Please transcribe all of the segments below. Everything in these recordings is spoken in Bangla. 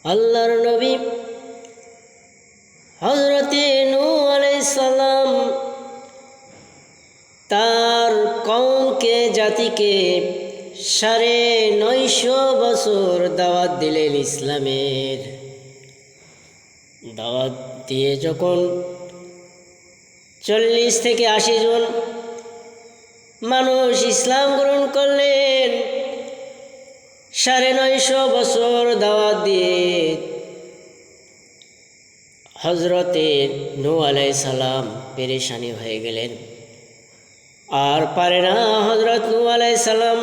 আল্লাহর নবী হযরতে নূহ আলাইহিস সালাম তার কওমকে জাতিকে ৯৫০ বছর দাওয়াত দিলেন ইসলামের। দাওয়াত দিয়ে যখন ৪০ থেকে ৮০ জন মানুষ ইসলাম গ্রহণ করলেন, ৯৫০ বছর দাওয়াত দিয়ে হযরতে নূহ আলাইহিস সালাম পেরেশানি হয়ে গেলেন। আর পারে না হযরত নূহ আলাইহিস সালাম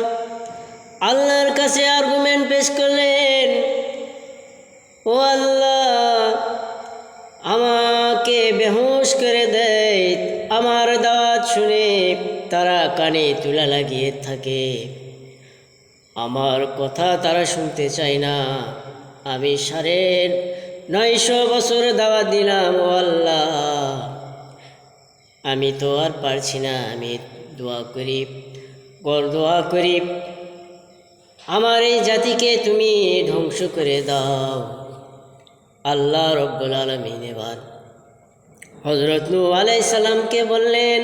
আল্লাহর কাছে আর্গুমেন্ট পেশ করলেন, ও আল্লাহ, আমাকে বেহুশ করে দেয়, আমার দাওয়াত শুনে তারা কানে তুলা লাগিয়ে থাকে, আমার কথা তারা শুনতে চায় না। আমি ৯৫০ বছর দাওয়াত দিলাম, ও আল্লাহ, আমি তো আর পারছি না। আমি দোয়া করি আমার এই জাতিকে তুমি ধ্বংস করে দাও। আল্লাহ রব্বুল আলামিন এবার হযরত নূহ আলাইহিস সালামকে বললেন,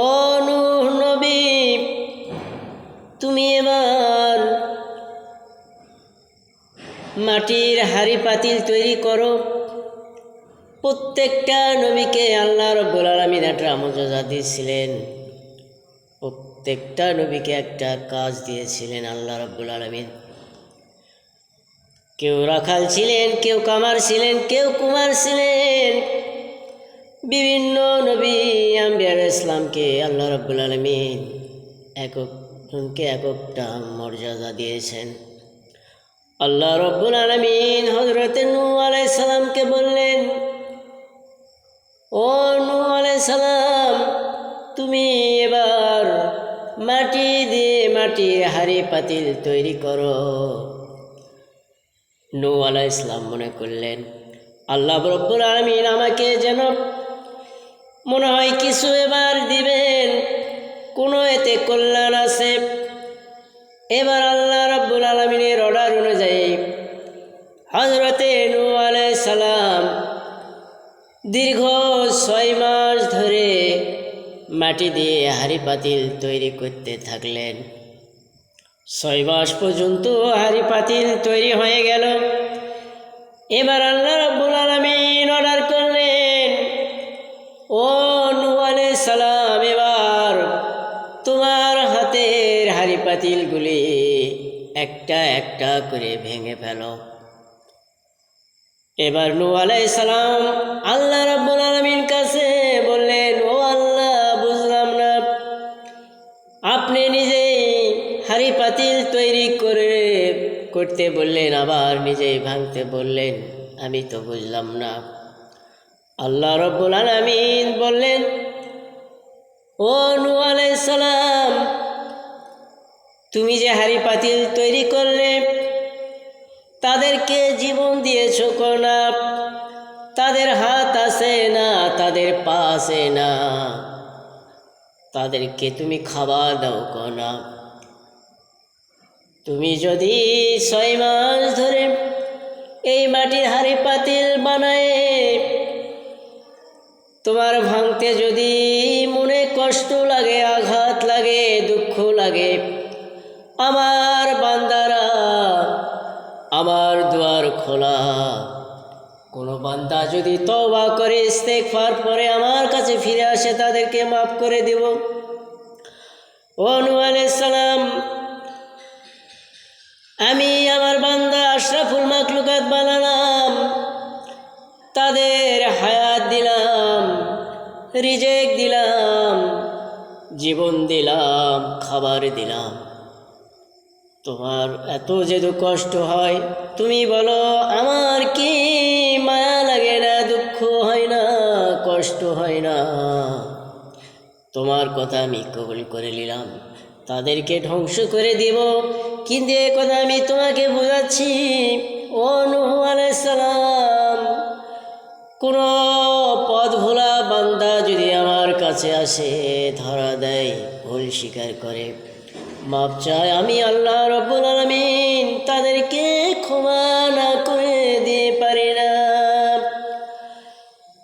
ও নূহ নবী, তুমি এবার মাটির হাঁড়ি পাতিল তৈরি করো। প্রত্যেকটা নবীকে আল্লাহ রব্বুল আলামিন একটা মর্যাদা দিয়েছিলেন, প্রত্যেকটা নবীকে একটা কাজ দিয়েছিলেন আল্লাহ রব্বুল আলামিন। কেউ রাখাল ছিলেন, কেউ কামার ছিলেন, কেউ কুমার ছিলেন। বিভিন্ন নবী আম্বিয়া ইসলামকে আল্লাহ রব্বুল আলামিন একজনকে একটা মর্যাদা দিয়েছেন। আল্লাহ রব্বুল আলামিন হযরতে নূহ আলাইহিস সালামকে বললেন, ও নূহ আলাইহিস সালাম, তুমি এবার মাটি দিয়ে মাটির হাঁড়ি পাতিল তৈরি করো। নূহ আলাইহিস সালাম মনে করলেন, আল্লাহ রব্বুল আলামিন আমাকে যেন মনে হয় কিছু এবার দিবেন, কোনো এতে কল্যাণ আছে। এবার আল্লাহ রব্বুল আলামিনের অর্ডার অনুযায়ী হযরতে নূহ আলাইহিস সালাম দীর্ঘ ৬ মাস ধরে মাটি দিয়ে হাঁড়ি পাতিল তৈরি করতে থাকলেন। ৬ মাস পর্যন্ত হাঁড়ি পাতিল তৈরি হয়ে গেল। এবার আল্লাহ রাব্বুল আলামিন অর্ডার করলেন, ও নূহ আলাইহিস সালাম, এবার তোমার হাতের হাঁড়ি পাতিলগুলি একটা একটা করে ভেঙে ফেলো। এবার নূহ আলাইহিস সালাম আল্লাহ রাব্বুল আলামিন কাছে বললেন, ও আল্লাহ, বুঝলাম না, আপনি নিজেই হাঁড়ি পাতিল তৈরি করতে বললেন, আবার নিজেই ভাঙতে বললেন, আমি তো বুঝলাম না। আল্লাহ রাব্বুল আলামিন বললেন, ও নূহ আলাইহিস সালাম, তুমি যে হাঁড়ি পাতিল তৈরি করলে, তাদেরকে জীবন দিয়েছো না, তাদের হাত আছে না, তাদের পা আছে না, তাদেরকে তুমি খাবার দাও না। তুমি যদি ৬ মাস ধরে এই মাটির হাঁড়ি পাতিল বানায় তোমার ভাঙতে যদি মনে কষ্ট লাগে, আঘাত লাগে, দুঃখ লাগে, আমার বান্দারা, আমার দুয়ার খোলা। কোনো বান্দা যদি তওবা করে ইস্তেগফার পরে আমার কাছে ফিরে আসে, তাদেরকে মাফ করে দেব। ও নূহ আলাইহিস সালাম, আমি আমার বান্দা আশরাফুল মাখলুকাত বানালাম, তাদের হায়াত দিলাম, রিজেক দিলাম, জীবন দিলাম, খাবার দিলাম। তোমার এত যেহেতু কষ্ট হয়, তুমি বলো, আমার কি মায়া লাগে না, দুঃখ হয় না, কষ্ট হয় না? তোমার কথা আমি কবুল করে নিলাম, তাদেরকে ধ্বংস করে দিব। কিন্তু এ কথা আমি তোমাকে বোঝাচ্ছি, ও নূহ আলাইহিস সালাম, কোনো পথ ভোলা বান্দা যদি আমার কাছে আসে, ধরা দেয়, ভুল স্বীকার করে, মাপ চায়, আমি আল্লাহ রাব্বুল আলামিন তাদেরকে ক্ষমা না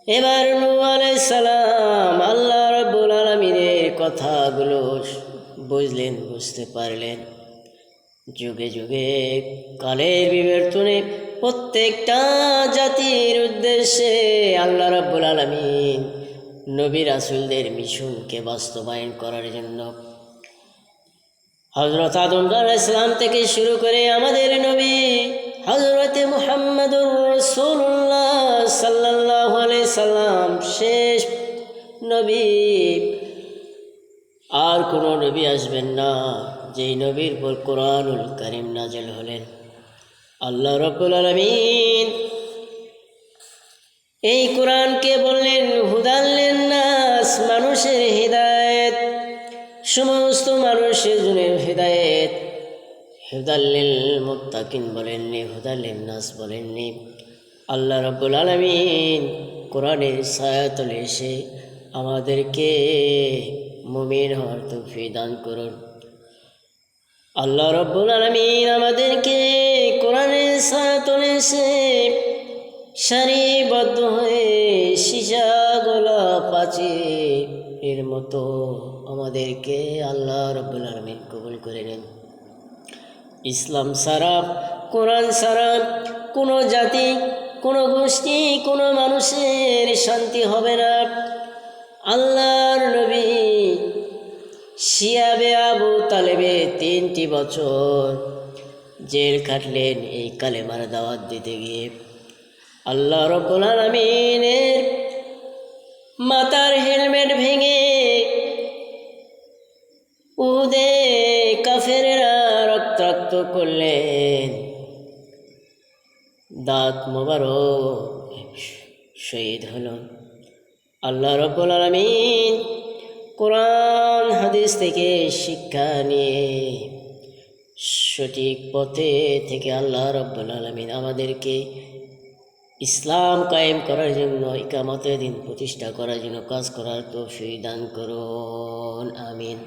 এবার নূহ আলাইহিস সালাম আল্লাহ রাব্বুল আলামিনের কথাগুলো বুঝতে পারলেন। যুগে যুগে কালের বিবর্তনে প্রত্যেকটা জাতির উদ্দেশ্যে আল্লাহ রাব্বুল আলামিন নবী রাসূলদের মিশনকে বাস্তবায়ন করার জন্য হযরত আদম আলাইহিস সালাম থেকে শুরু করে আমাদের নবী হযরতে মুহাম্মদুর রাসূলুল্লাহ সাল্লাল্লাহু আলাইহি সাল্লাম শেষ নবী। আর কোনো নবী আসবেন না যেই নবীর পর কোরআনুল কারীম নাযিল হলেন। আল্লাহ রাব্বুল আলামিন এই কোরআনকে বললেন হুদাল লিন্নাস, মানুষের হিদায়াত, সমস্ত মানুষের জন্য হিদায়াত। হুদাল লিল মুত্তাকিন বলেননি, হুদাল লিন্নাস বলেননি। আল্লাহ রাব্বুল আলামিন কোরআনের ছায়াতলে এসে আমাদেরকে মুমিন হওয়ার তৌফিক দান করুন। আল্লাহ রাব্বুল আলামিন আমাদেরকে কোরআনের ছায়াতলে এসে সারিবদ্ধ হয়ে সীসা গোলাপ প্রাচীরের মতো আমাদেরকে আল্লাহ রাব্বুল আলামিন কবুল করে নেন। ইসলাম ছাড়া, কোরআন ছাড়া কোনো জাতি, কোনো গোষ্ঠী, কোনো মানুষের শান্তি হবে না। আল্লাহর নবী শিয়াবে আবু তালেবে 3টি বছর জেল খাটলেন এই কালেমার দাওয়াত দিতে গিয়ে। আল্লাহ রাব্বুল আলামিনের মাথার হেলমেট ভেঙে উহুদে কাফেরেরা রক্তাক্ত করলেন, দাঁত মোবারক শহীদ হল। আল্লাহ রাব্বুল আলামিন কোরআন হাদিস থেকে শিক্ষা নিয়ে সঠিক পথে থেকে আল্লাহ রাব্বুল আলামিন আমাদেরকে ইসলাম কায়েম করার জন্য, ইকামতের দিন প্রতিষ্ঠা করার জন্য কাজ করার তৌফিক দান করুন। আমিন।